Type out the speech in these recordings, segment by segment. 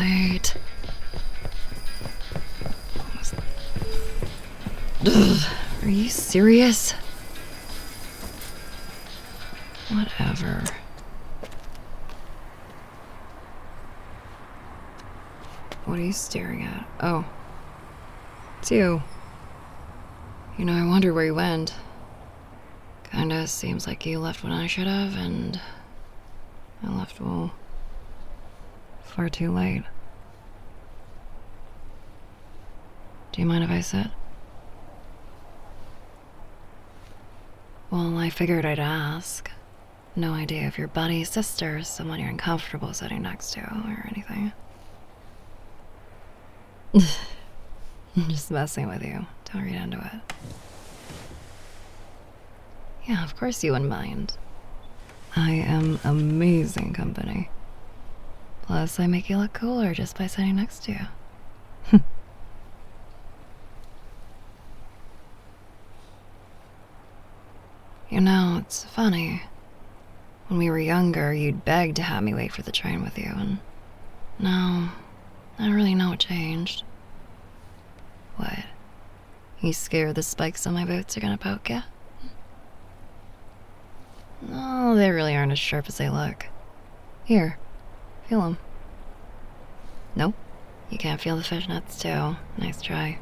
late. Ugh, are you serious? Whatever. What are you staring at? Oh. It's you. You know, I wonder where you went. Kinda seems like you left when I should have, and I left, well, far too late. Do you mind if I sit? Well, I figured I'd ask. No idea if your buddy, sister, is someone you're uncomfortable sitting next to, or anything. I'm just messing with you. Don't read into it. Yeah, of course you wouldn't mind. I am amazing company. Plus, I make you look cooler just by sitting next to you. You know, it's funny. When we were younger, you'd beg to have me wait for the train with you, and now, I don't really know what changed. What? You scared the spikes on my boots are gonna poke ya? No, they really aren't as sharp as they look. Here, feel them. Nope, you can't feel the fishnets too. Nice try.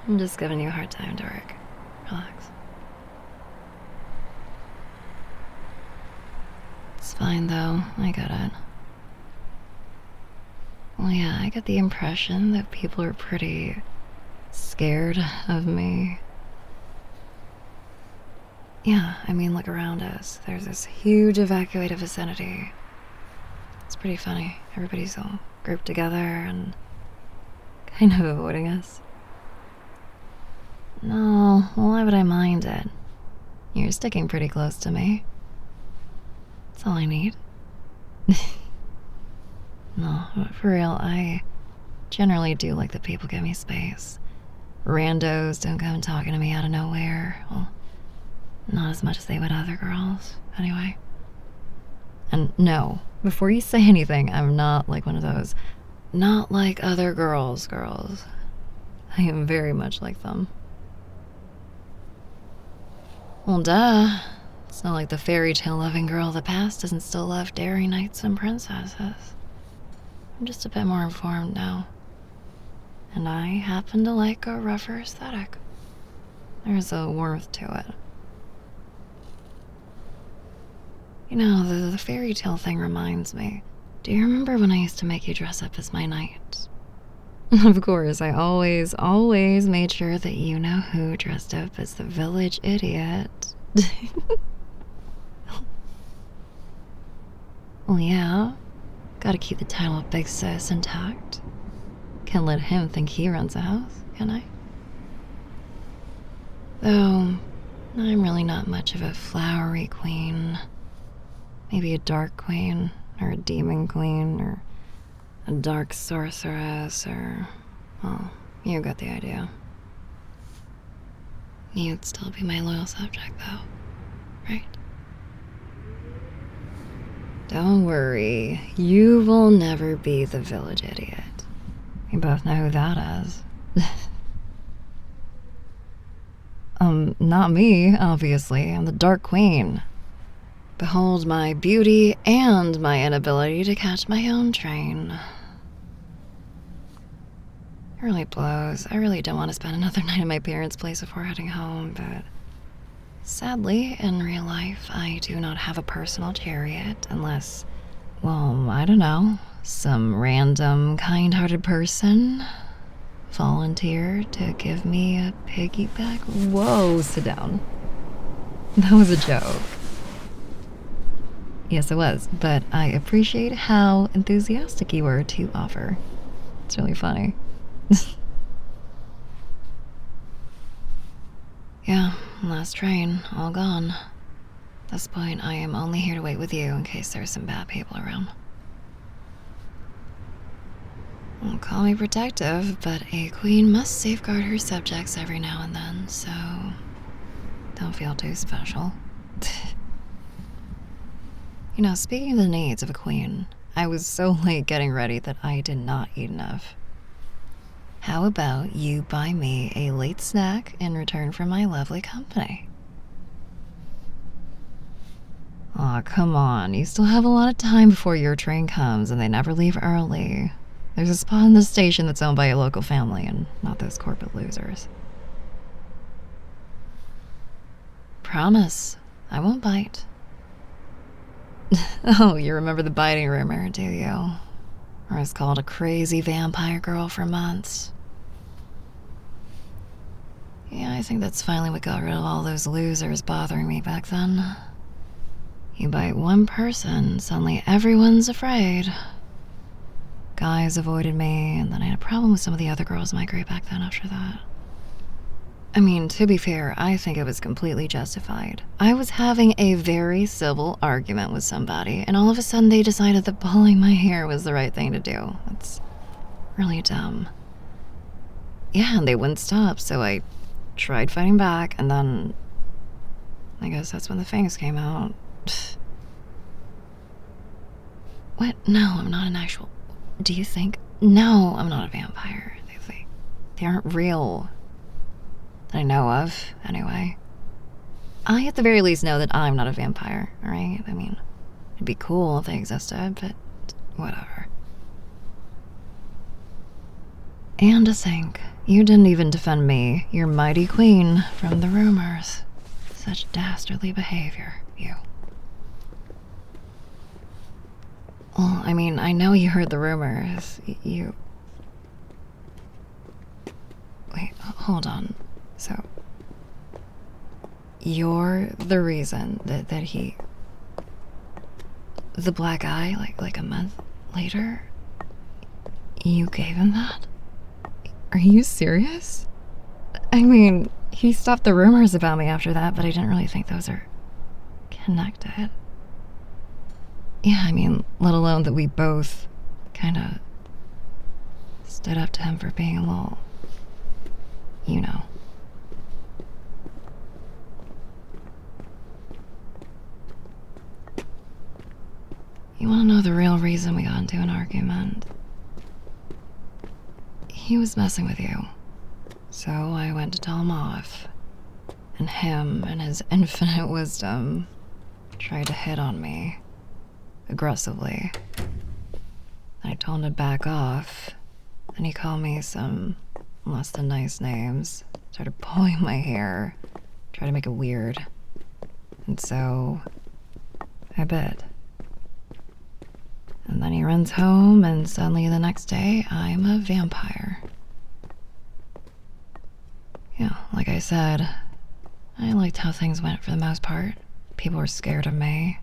I'm just giving you a hard time, Dork. Relax. It's fine though, I get it. Well, yeah, I get the impression that people are pretty scared of me. Yeah, I mean, look around us. There's this huge evacuated vicinity. It's pretty funny. Everybody's all grouped together and kind of avoiding us. No, why would I mind it? You're sticking pretty close to me. That's all I need. No, but for real, I generally do like that people give me space. Randos don't come talking to me out of nowhere. Well, not as much as they would other girls, anyway. And no, before you say anything, I'm not like one of those not like other girls. I am very much like them. Well, duh. It's not like the fairy tale loving girl of the past doesn't still love dairy knights and princesses. I'm just a bit more informed now. And I happen to like a rougher aesthetic. There's a warmth to it. You know, the fairy tale thing reminds me. Do you remember when I used to make you dress up as my knight? Of course, I always made sure that you know who dressed up as the village idiot. Well, yeah. Gotta keep the title of Big Sis intact. Can't let him think he runs a house, can I? Though, I'm really not much of a flowery queen. Maybe a dark queen, or a demon queen, or a dark sorceress, or... well, you got the idea. You'd still be my loyal subject, though, right? Don't worry, you will never be the village idiot. We both know who that is. Not me, obviously. I'm the Dark Queen. Behold my beauty and my inability to catch my own train. It really blows. I really don't want to spend another night at my parents' place before heading home, but sadly, in real life, I do not have a personal chariot unless, well, I don't know, some random kind-hearted person volunteered to give me a piggyback. Whoa, sit down. That was a joke. Yes, it was, but I appreciate how enthusiastic you were to offer. It's really funny. Yeah, last train, all gone. At this point, I am only here to wait with you in case there's some bad people around. Well, call me protective, but a queen must safeguard her subjects every now and then, so don't feel too special. You know, speaking of the needs of a queen, I was so late getting ready that I did not eat enough. How about you buy me a late snack in return for my lovely company? Aw, come on. You still have a lot of time before your train comes, and they never leave early. There's a spot in the station that's owned by a local family, and not those corporate losers. Promise, I won't bite. Oh, you remember the biting rumor, do you? I was called a crazy vampire girl for months. Yeah, I think that's finally what got rid of all those losers bothering me back then. You bite one person, suddenly everyone's afraid. Guys avoided me, and then I had a problem with some of the other girls in my group back then after that. I mean, to be fair, I think it was completely justified. I was having a very civil argument with somebody, and all of a sudden they decided that pulling my hair was the right thing to do. It's really dumb. Yeah, and they wouldn't stop, so I tried fighting back, and then I guess that's when the fangs came out. What? No, I'm not an actual... Do you think? No, I'm not a vampire. They aren't real. That I know of, anyway. I at the very least know that I'm not a vampire, alright? I mean, it'd be cool if they existed, but whatever. And to think, you didn't even defend me, your mighty queen, from the rumors. Such dastardly behavior, you. Well, I mean, I know you heard the rumors. You... Wait, hold on. So, you're the reason that he... The black eye, like a month later? You gave him that? Are you serious? I mean, he stopped the rumors about me after that, but I didn't really think those are connected. Yeah, I mean, let alone that we both kinda stood up to him for being a little, you know. You wanna know the real reason we got into an argument? He was messing with you. So I went to tell him off. And him, in his infinite wisdom, tried to hit on me. Aggressively. I told him to back off. And he called me some less than nice names. Started pulling my hair. Tried to make it weird. And so I bit. And then he runs home, and suddenly the next day, I'm a vampire. Yeah, like I said, I liked how things went for the most part. People were scared of me.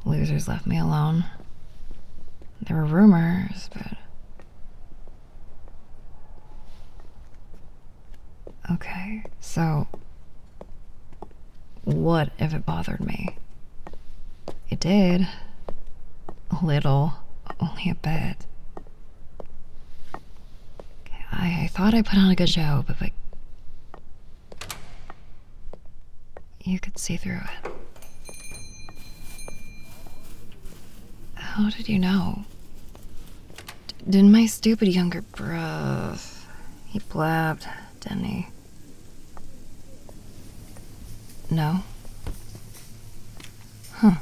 Losers left me alone. There were rumors, but... Okay, so... What if it bothered me? It did. A little. Only a bit. Okay, I thought I put on a good show, but like... You could see through it. How did you know? Didn't my stupid younger bro... He blabbed, didn't he? No? Huh.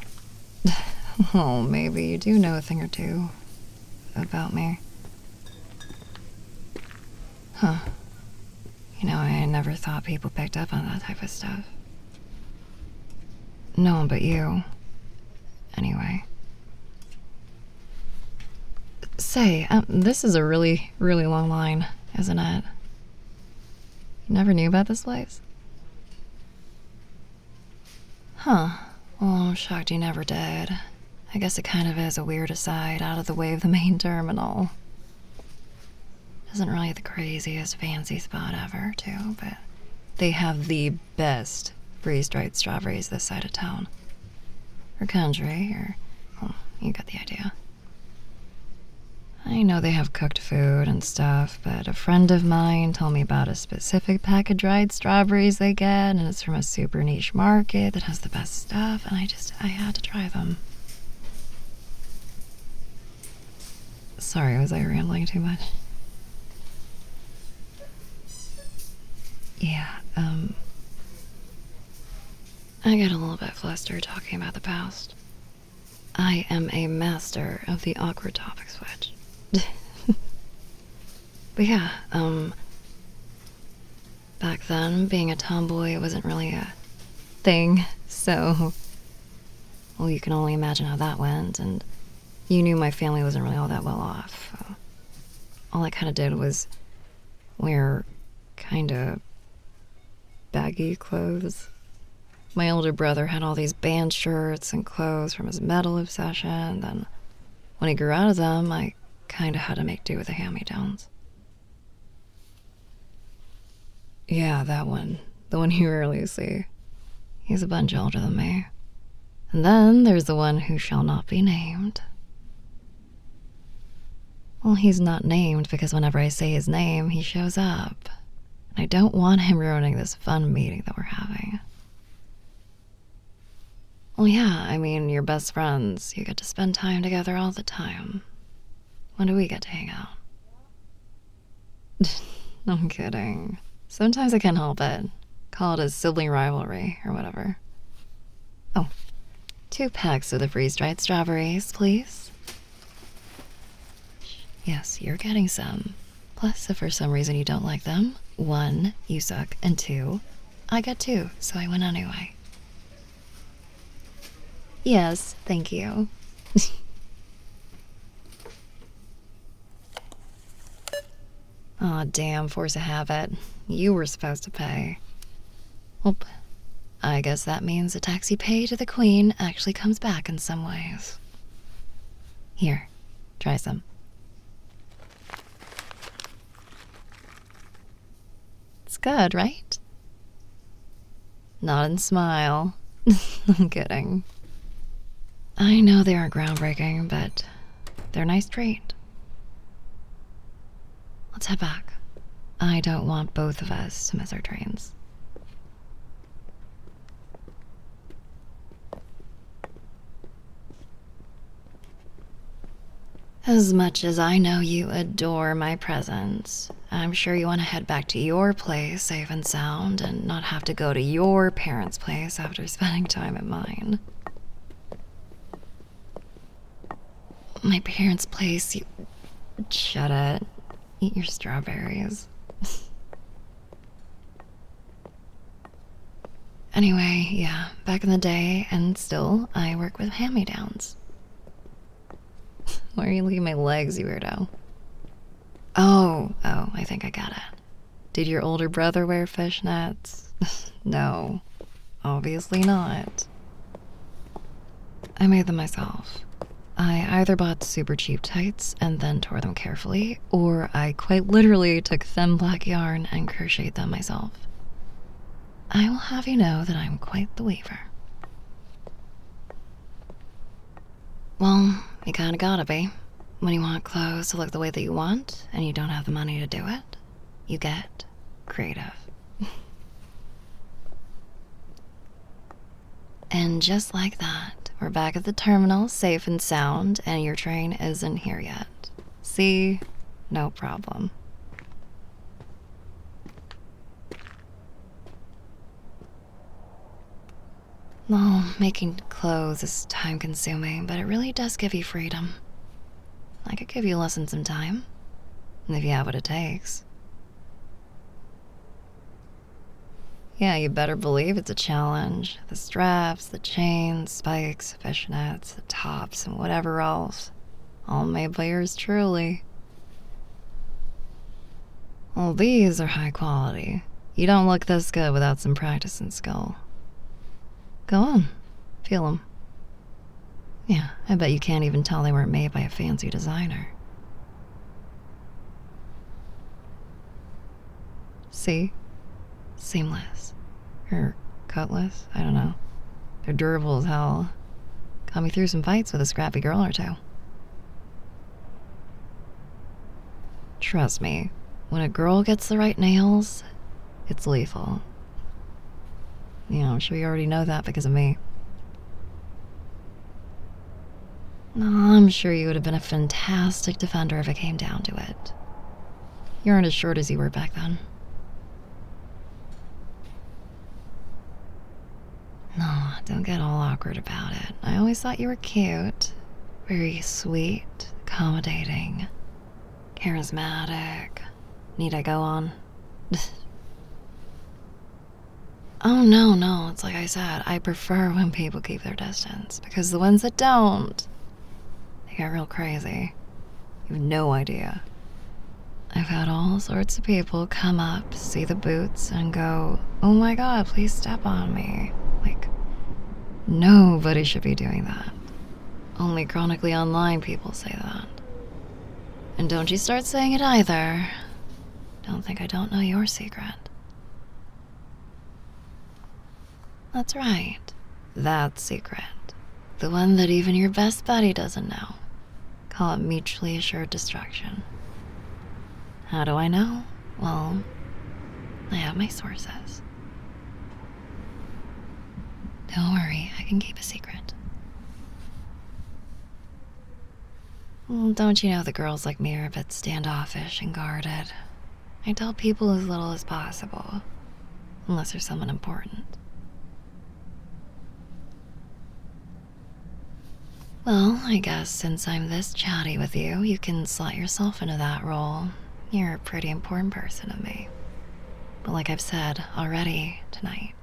Well, maybe you do know a thing or two about me. Huh. You know, I never thought people picked up on that type of stuff. No one but you. Anyway. Say, this is a really, really long line, isn't it? You never knew about this place? Huh. Well, I'm shocked you never did. I guess it kind of is a weird aside out of the way of the main terminal. Isn't really the craziest fancy spot ever, too, but they have the best freeze-dried strawberries this side of town. Or country, or... well, you got the idea. I know they have cooked food and stuff, but a friend of mine told me about a specific pack of dried strawberries they get, and it's from a super niche market that has the best stuff, and I had to try them. Sorry, was I rambling too much? Yeah, I get a little bit flustered talking about the past. I am a master of the awkward topic switch. But yeah, back then, being a tomboy wasn't really a thing, so, well, you can only imagine how that went, and you knew my family wasn't really all that well off. All I kind of did was wear kind of baggy clothes. My older brother had all these band shirts and clothes from his metal obsession, then when he grew out of them, I kind of had to make do with the hand-me-downs. Yeah, that one. The one you rarely see. He's a bunch older than me. And then there's the one who shall not be named. Well, he's not named because whenever I say his name, he shows up. And I don't want him ruining this fun meeting that we're having. Well, yeah, I mean, you're best friends. You get to spend time together all the time. When do we get to hang out? I'm kidding. Sometimes I can't help it. Call it a sibling rivalry or whatever. Oh, 2 packs of the freeze-dried strawberries, please. Yes, you're getting some. Plus, if for some reason you don't like them, 1, you suck, and 2, I got 2, so I win anyway. Yes, thank you. Aw, damn, force of habit. You were supposed to pay. Well, I guess that means the tax you pay to the queen actually comes back in some ways. Here, try some. It's good, right? Nod and smile. I'm kidding. I know they aren't groundbreaking, but they're a nice treat. Let's head back. I don't want both of us to miss our trains. As much as I know you adore my presence, I'm sure you want to head back to your place safe and sound and not have to go to your parents' place after spending time at mine. My parents' place, you... Shut it. Eat your strawberries. Anyway, yeah, back in the day, and still, I work with hand-me-downs. Why are you looking at my legs, you weirdo? Oh, I think I got it. Did your older brother wear fishnets? No, obviously not. I made them myself. I either bought super cheap tights and then tore them carefully, or I quite literally took thin black yarn and crocheted them myself. I will have you know that I'm quite the weaver. Well, you kinda gotta be. When you want clothes to look the way that you want, and you don't have the money to do it, you get creative. And just like that, we're back at the terminal, safe and sound, and your train isn't here yet. See? No problem. Well, making clothes is time-consuming, but it really does give you freedom. I could give you lessons in time, if you have what it takes. Yeah, you better believe it's a challenge. The straps, the chains, spikes, fishnets, the tops, and whatever else. All made by yours truly. Well, these are high quality. You don't look this good without some practice and skill. Go on, feel them. Yeah, I bet you can't even tell they weren't made by a fancy designer. See? Seamless. Or cutless, I don't know. They're durable as hell. Got me through some fights with a scrappy girl or two. Trust me, when a girl gets the right nails, it's lethal. I'm sure you already know that because of me. No, I'm sure you would have been a fantastic defender if it came down to it. You aren't as short as you were back then. No, don't get all awkward about it. I always thought you were cute. Very sweet, accommodating, charismatic. Need I go on? Oh, no, it's like I said, I prefer when people keep their distance, because the ones that don't, they get real crazy. You have no idea. I've had all sorts of people come up, see the boots, and go, oh my god, please step on me. Like, nobody should be doing that. Only chronically online people say that. And don't you start saying it either. Don't think I don't know your secret. That's right. That secret. The one that even your best buddy doesn't know. Call it mutually assured destruction. How do I know? Well, I have my sources. Don't worry, I can keep a secret. Well, don't you know the girls like me are a bit standoffish and guarded? I tell people as little as possible, unless there's someone important. Well, I guess since I'm this chatty with you, you can slot yourself into that role. You're a pretty important person to me. But like I've said already tonight,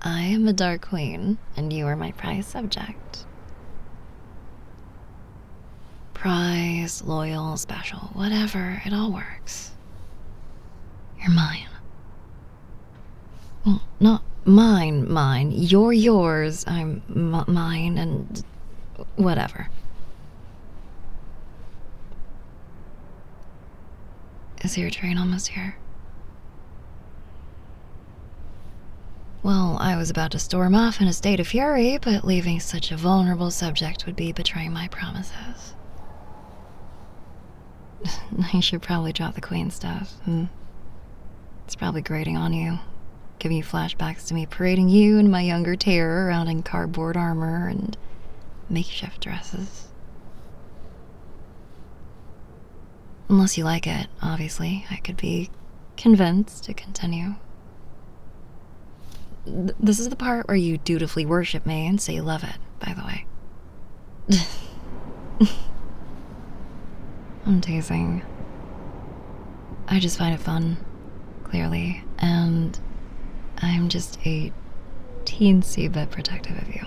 I am a Dark Queen, and you are my prize subject. Prize, loyal, special, whatever, it all works. You're mine. Well, not mine. You're yours, I'm mine, and whatever. Is your train almost here? Well, I was about to storm off in a state of fury, but leaving such a vulnerable subject would be betraying my promises. I should probably drop the queen stuff. It's probably grating on you, giving you flashbacks to me parading you and my younger terror around in cardboard armor and makeshift dresses. Unless you like it, obviously, I could be convinced to continue. This is the part where you dutifully worship me and say you love it, by the way. I'm teasing. I just find it fun, clearly, and I'm just a teensy bit protective of you.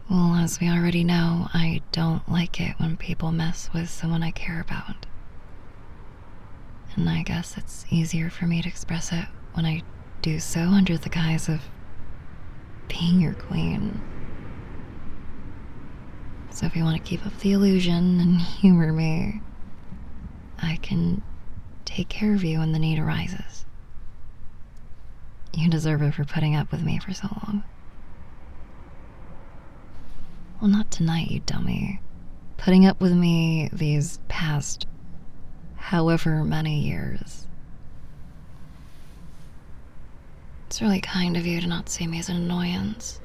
Well, as we already know, I don't like it when people mess with someone I care about. And I guess it's easier for me to express it when I do so under the guise of being your queen. So if you want to keep up the illusion and humor me, I can take care of you when the need arises. You deserve it for putting up with me for so long. Well, not tonight, you dummy. Putting up with me these past however many years. It's really kind of you to not see me as an annoyance,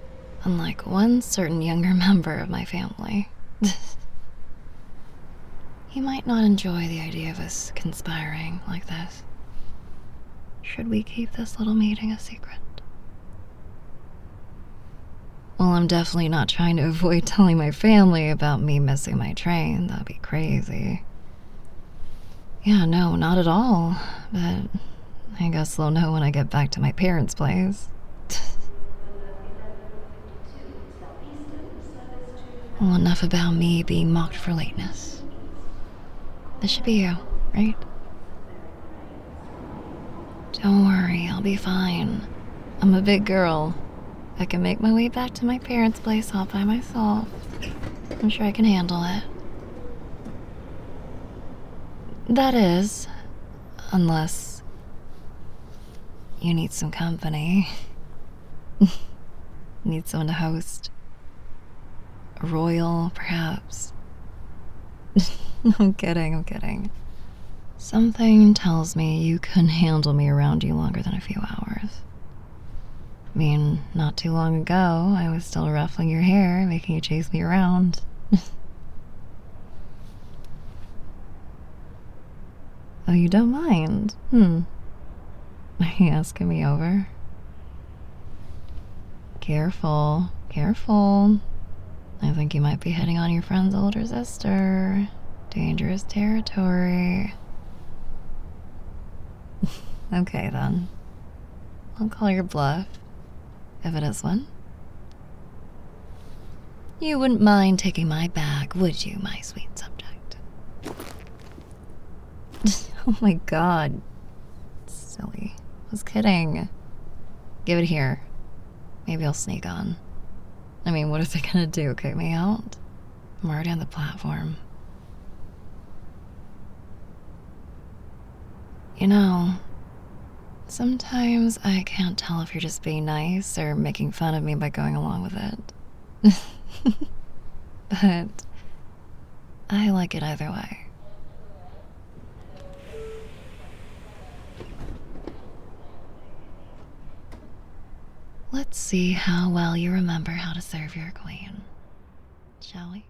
unlike one certain younger member of my family. He might not enjoy the idea of us conspiring like this. Should we keep this little meeting a secret? Well, I'm definitely not trying to avoid telling my family about me missing my train. That'd be crazy. Yeah, no, not at all. But I guess they'll know when I get back to my parents' place. Well, enough about me being mocked for lateness. This should be you, right? Don't worry, I'll be fine. I'm a big girl. I can make my way back to my parents' place all by myself. I'm sure I can handle it. That is, unless you need some company. Need someone to host. A royal, perhaps. I'm kidding, I'm kidding. Something tells me you couldn't handle me around you longer than a few hours. I mean, not too long ago, I was still ruffling your hair, making you chase me around. Oh, you don't mind? Are you asking me over? Careful, careful. I think you might be hitting on your friend's older sister. Dangerous territory. Okay, then. I'll call your bluff, if it is one. You wouldn't mind taking my bag, would you, my sweet subject? Oh my god. Silly. I was kidding. Give it here. Maybe I'll sneak on. I mean, what are they gonna do? Kick me out? I'm already on the platform. You know, sometimes I can't tell if you're just being nice or making fun of me by going along with it. But I like it either way. Let's see how well you remember how to serve your queen, shall we?